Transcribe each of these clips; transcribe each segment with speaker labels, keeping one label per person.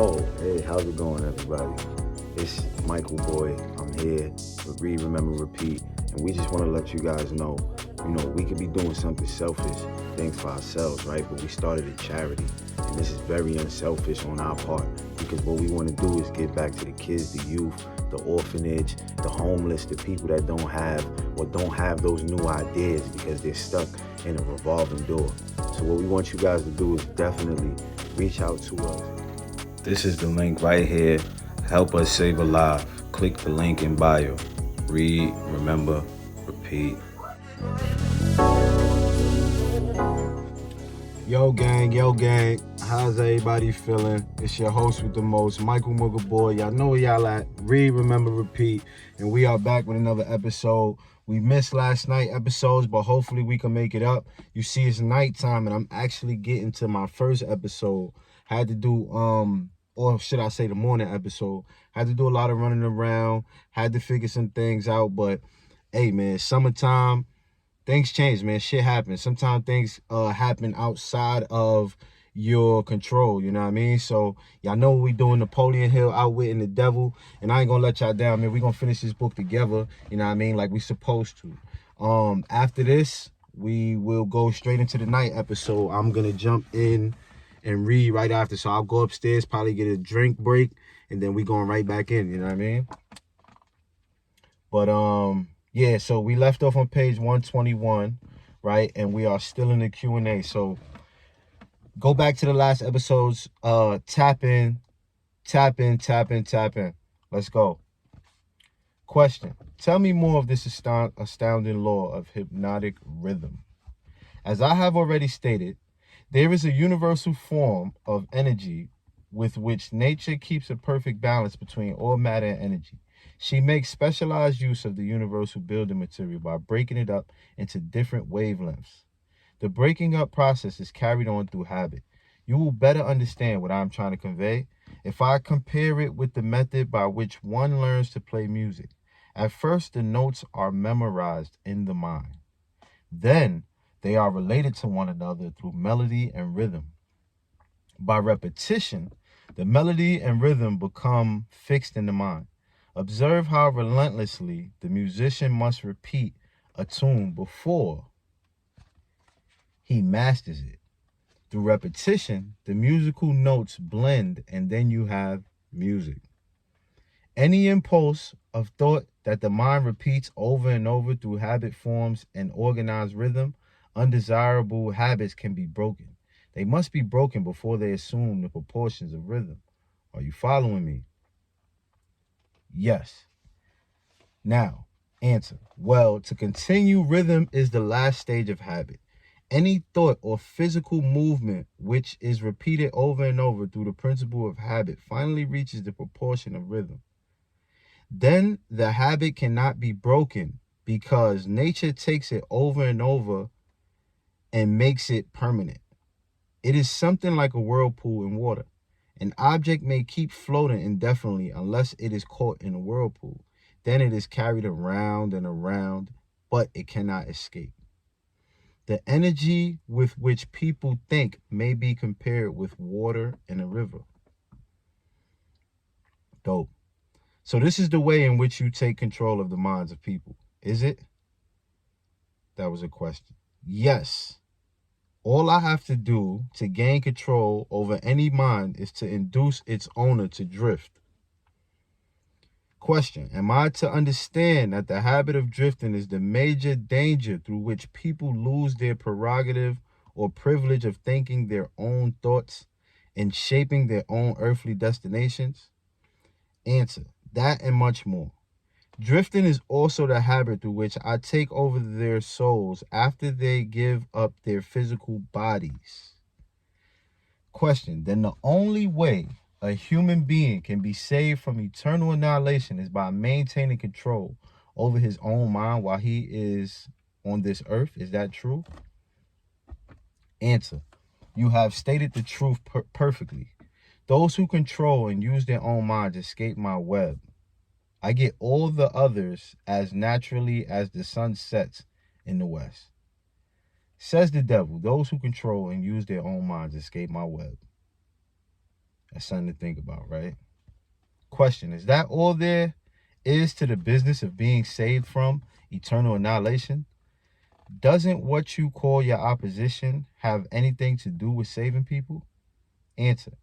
Speaker 1: Oh, hey, how's it going, everybody? It's Michael Boy. I'm here with Read, Remember, Repeat, and we just want to let you guys know, we could be doing something selfish, things for ourselves, right? But we started a charity, and this is very unselfish on our part because what we want to do is give back to the kids, the youth, the orphanage, the homeless, the people that don't have those new ideas because they're stuck in a revolving door. So what we want you guys to do is definitely reach out to us. This is the link right here. Help us save a life. Click the link in bio. Read, remember, repeat. Yo gang, how's everybody feeling? It's your host with the most, Michael Mugga Boy. Y'all know where y'all at. Read, remember, repeat. And we are back with another episode. We missed last night episodes, but hopefully we can make it up. You see, it's nighttime and I'm actually getting to my first episode. Had to do, or should I say the morning episode. Had to do a lot of running around. Had to figure some things out, but hey man, summertime. Things change, man. Shit happens. Sometimes things happen outside of your control, you know what I mean? So y'all know what we doing, Napoleon Hill, Outwitting the Devil, and I ain't gonna let y'all down, man. We gonna finish this book together, you know what I mean, like we supposed to. After this, we will go straight into the night episode. I'm gonna jump in and read right after, so I'll go upstairs, probably get a drink break, and then we going right back in, you know what I mean? But yeah, so we left off on page 121, right? And we are still in the Q&A. So go back to the last episodes, tap in. Let's go. Question. Tell me more of this astounding law of hypnotic rhythm. As I have already stated, there is a universal form of energy with which nature keeps a perfect balance between all matter and energy. She makes specialized use of the universal building material by breaking it up into different wavelengths. The breaking up process is carried on through habit. You will better understand what I'm trying to convey if I compare it with the method by which one learns to play music. At first, the notes are memorized in the mind. Then, they are related to one another through melody and rhythm. By repetition, the melody and rhythm become fixed in the mind. Observe how relentlessly the musician must repeat a tune before he masters it. Through repetition, the musical notes blend and then you have music. Any impulse of thought that the mind repeats over and over through habit forms an organized rhythm. Undesirable habits can be broken. They must be broken before they assume the proportions of rhythm. Are you following me? Yes. Now, answer. Well, to continue, rhythm is the last stage of habit. Any thought or physical movement which is repeated over and over through the principle of habit finally reaches the proportion of rhythm. Then the habit cannot be broken because nature takes it over and over and makes it permanent. It is something like a whirlpool in water. An object may keep floating indefinitely unless it is caught in a whirlpool. Then it is carried around and around, but it cannot escape. The energy with which people think may be compared with water in a river. Dope. So this is the way in which you take control of the minds of people, is it? That was a question. Yes. All I have to do to gain control over any mind is to induce its owner to drift. Question. Am I to understand that the habit of drifting is the major danger through which people lose their prerogative or privilege of thinking their own thoughts and shaping their own earthly destinations? Answer. That and much more. Drifting is also the habit through which I take over their souls after they give up their physical bodies. Question. Then the only way a human being can be saved from eternal annihilation is by maintaining control over his own mind while he is on this earth. Is that true? Answer. You have stated the truth perfectly. Those who control and use their own minds escape my web. I get all the others as naturally as the sun sets in the west. Says the devil, those who control and use their own minds escape my web. That's something to think about, right? Question, is that all there is to the business of being saved from eternal annihilation? Doesn't what you call your opposition have anything to do with saving people? Answer,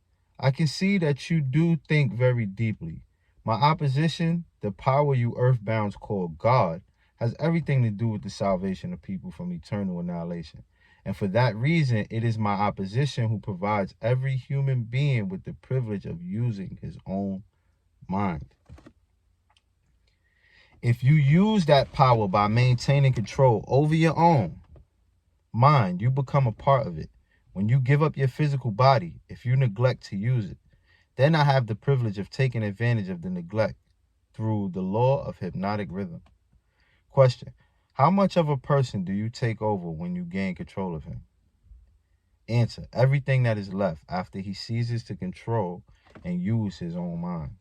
Speaker 1: I can see that you do think very deeply. My opposition, the power you earthbounds call God, has everything to do with the salvation of people from eternal annihilation. And for that reason, it is my opposition who provides every human being with the privilege of using his own mind. If you use that power by maintaining control over your own mind, you become a part of it. When you give up your physical body, if you neglect to use it, then I have the privilege of taking advantage of the neglect through the law of hypnotic rhythm. Question, how much of a person do you take over when you gain control of him? Answer, everything that is left after he ceases to control and use his own mind.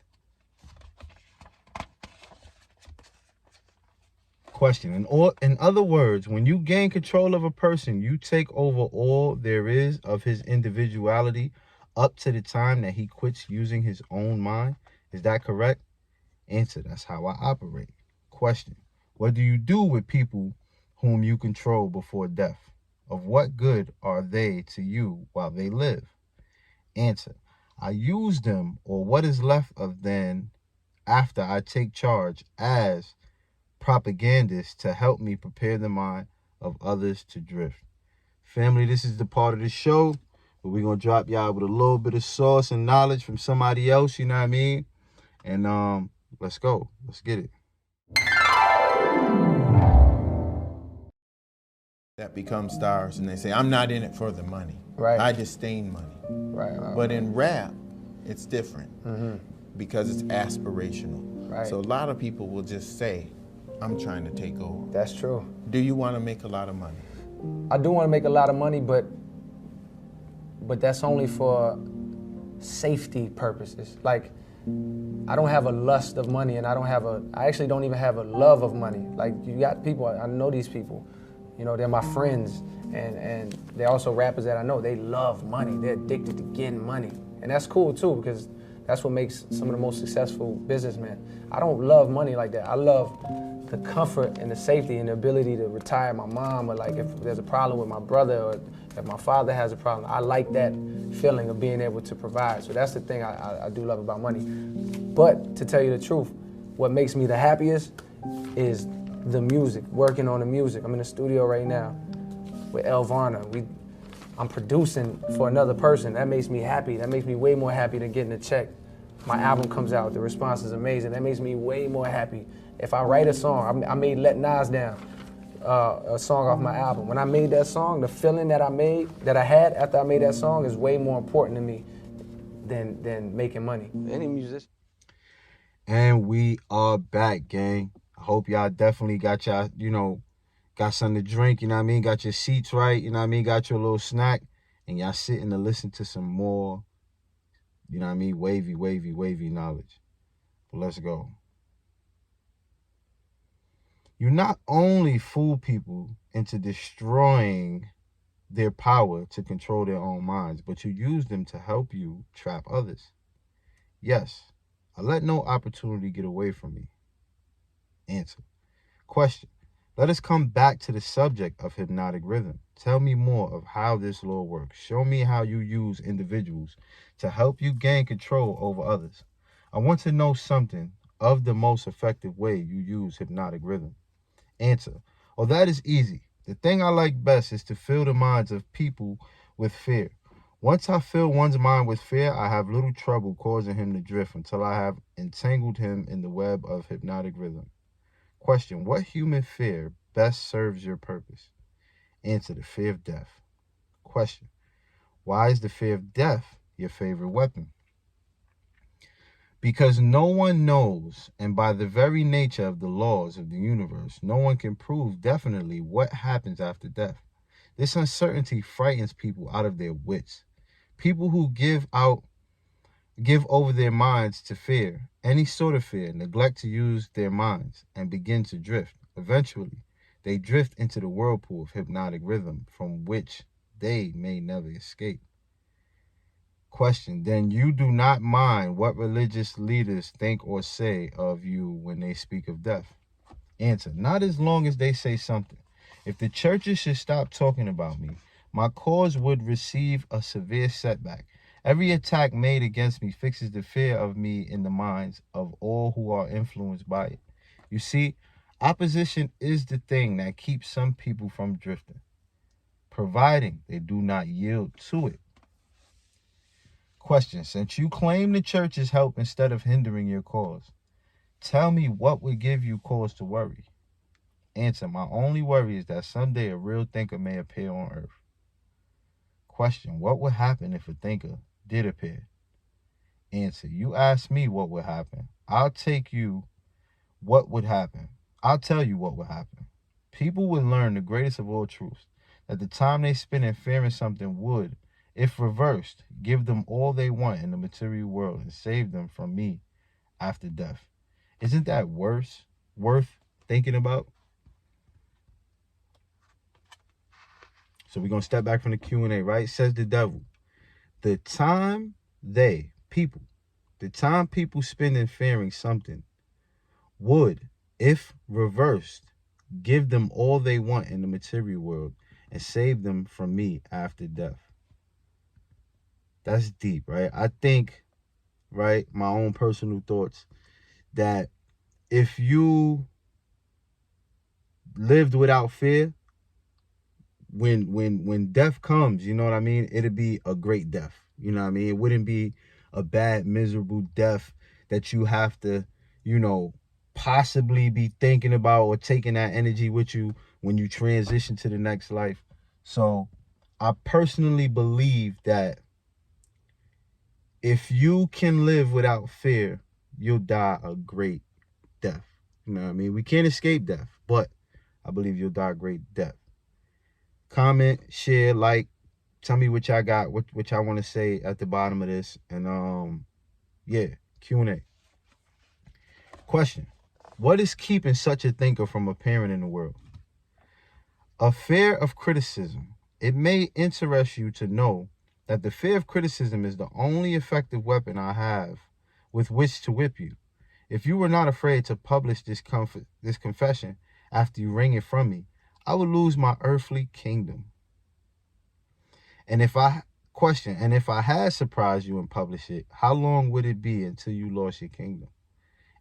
Speaker 1: Question, in other words, when you gain control of a person, you take over all there is of his individuality up to the time that he quits using his own mind. Is that correct? Answer, that's how I operate. Question, what do you do with people whom you control before death? Of what good are they to you while they live? Answer, I use them or what is left of them after I take charge as propagandists to help me prepare the mind of others to drift. Family, this is the part of the show where we're going to drop y'all with a little bit of sauce and knowledge from somebody else, you know what I mean? And let's go. Let's get it.
Speaker 2: That become stars and they say, I'm not in it for the money.
Speaker 3: Right.
Speaker 2: I disdain money.
Speaker 3: Right.
Speaker 2: But in rap, it's different because it's aspirational.
Speaker 3: Right.
Speaker 2: So a lot of people will just say, I'm trying to take over.
Speaker 3: That's true.
Speaker 2: Do you want to make a lot of money?
Speaker 3: I do want to make a lot of money, but that's only for safety purposes. Like, I don't have a lust of money, and I actually don't even have a love of money. Like, you got people, I know these people, you know, they're my friends, and they're also rappers that I know. They love money. They're addicted to getting money. And that's cool too, because that's what makes some of the most successful businessmen. I don't love money like that. I love the comfort and the safety and the ability to retire my mom, or like if there's a problem with my brother, or if my father has a problem. I like that feeling of being able to provide. So that's the thing I do love about money. But to tell you the truth, what makes me the happiest is the music, working on the music. I'm in the studio right now with Elvana. I'm producing for another person. That makes me happy. That makes me way more happy than getting a check. My album comes out, the response is amazing. That makes me way more happy. If I write a song, I made Let Nas Down, a song off my album. When I made that song, the feeling that I had after I made that song is way more important to me than making money. Any musician.
Speaker 1: And we are back, gang. I hope y'all definitely got y'all, got something to drink, you know what I mean? Got your seats right, you know what I mean? Got your little snack, and y'all sitting to listen to some more, you know what I mean? Wavy knowledge. But let's go. You not only fool people into destroying their power to control their own minds, but you use them to help you trap others. Yes, I let no opportunity get away from me. Answer. Question. Let us come back to the subject of hypnotic rhythm. Tell me more of how this law works. Show me how you use individuals to help you gain control over others. I want to know something of the most effective way you use hypnotic rhythm. Answer. Oh, that is easy. The thing I like best is to fill the minds of people with fear. Once I fill one's mind with fear, I have little trouble causing him to drift until I have entangled him in the web of hypnotic rhythm. Question. What human fear best serves your purpose? Answer. The fear of death. Question. Why is the fear of death your favorite weapon? Because no one knows, and by the very nature of the laws of the universe, no one can prove definitely what happens after death. This uncertainty frightens people out of their wits. People who give over their minds to fear, any sort of fear, neglect to use their minds, and begin to drift. Eventually, they drift into the whirlpool of hypnotic rhythm from which they may never escape. Question, then you do not mind what religious leaders think or say of you when they speak of death? Answer, not as long as they say something. If the churches should stop talking about me, my cause would receive a severe setback. Every attack made against me fixes the fear of me in the minds of all who are influenced by it. You see, opposition is the thing that keeps some people from drifting, providing they do not yield to it. Question, since you claim the church's help instead of hindering your cause, tell me what would give you cause to worry? Answer, my only worry is that someday a real thinker may appear on earth. Question, what would happen if a thinker did appear? Answer, you ask me what would happen. I'll tell you what would happen. People would learn the greatest of all truths, that the time they spend in fearing something would, if reversed, give them all they want in the material world and save them from me after death. Isn't that worth thinking about? So we're going to step back from the Q&A, right? Says the devil, the time people spend in fearing something would, if reversed, give them all they want in the material world and save them from me after death. That's deep, right? I think, right, my own personal thoughts, that if you lived without fear, when death comes, you know what I mean, it'd be a great death. You know what I mean? It wouldn't be a bad, miserable death that you have to, possibly be thinking about or taking that energy with you when you transition to the next life. So I personally believe that if you can live without fear, you'll die a great death. You know what I mean? We can't escape death, but I believe you'll die a great death. Comment, share, like, tell me what y'all got, what y'all want to say at the bottom of this. And yeah, Q&A. Question, what is keeping such a thinker from appearing in the world? A fear of criticism. It may interest you to know that the fear of criticism is the only effective weapon I have with which to whip you. If you were not afraid to publish this confession after you wring it from me, I would lose my earthly kingdom. And if I had surprised you and published it, how long would it be until you lost your kingdom?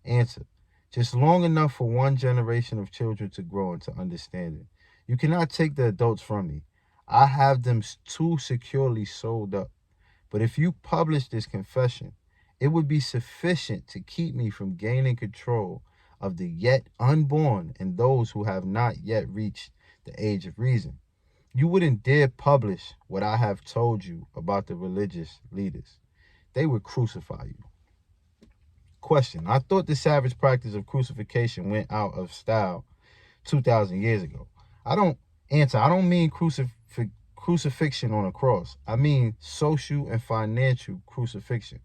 Speaker 1: Answer, just long enough for one generation of children to grow into understanding. You cannot take the adults from me. I have them too securely sold up. But if you publish this confession, it would be sufficient to keep me from gaining control of the yet unborn and those who have not yet reached the age of reason. You wouldn't dare publish what I have told you about the religious leaders. They would crucify you. Question, I thought the savage practice of crucifixion went out of style 2,000 years ago. I don't mean crucifixion on a cross. I mean social and financial crucifixion.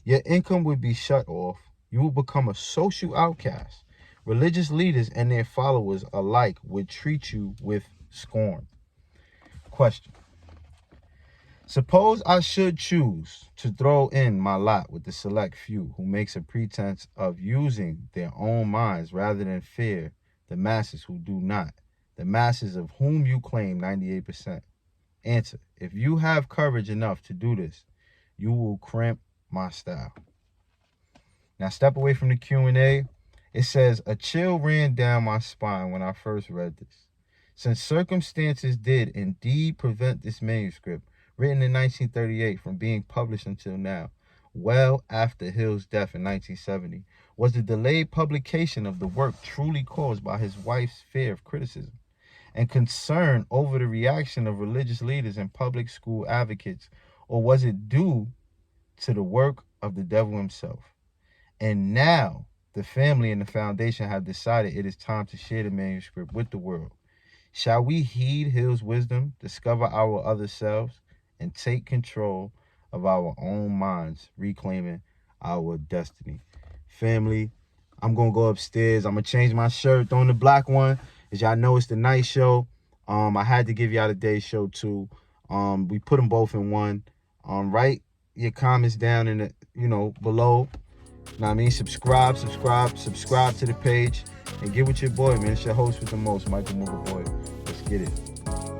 Speaker 1: Your income would be shut off. You will become a social outcast. Religious leaders and their followers alike would treat you with scorn. Question, suppose I should choose to throw in my lot with the select few who makes a pretense of using their own minds rather than fear the masses who do not, the masses of whom you claim 98%. Answer, if you have courage enough to do this, you will cramp my style. Now step away from the Q&A. It says, a chill ran down my spine when I first read this. Since circumstances did indeed prevent this manuscript, written in 1938, from being published until now, well after Hill's death in 1970, was the delayed publication of the work truly caused by his wife's fear of criticism and concern over the reaction of religious leaders and public school advocates, or was it due to the work of the devil himself? And now the family and the foundation have decided it is time to share the manuscript with the world. Shall we heed Hill's wisdom, discover our other selves, and take control of our own minds, reclaiming our destiny? Family, I'm going to go upstairs. I'm going to change my shirt, throw on the black one. As y'all know, it's the night show. I had to give y'all the day show too. We put them both in one. Right your comments down in the, below. Know what I mean? Subscribe to the page, and get with your boy, man. It's your host with the most, Michael Mooga Boy. Let's get it.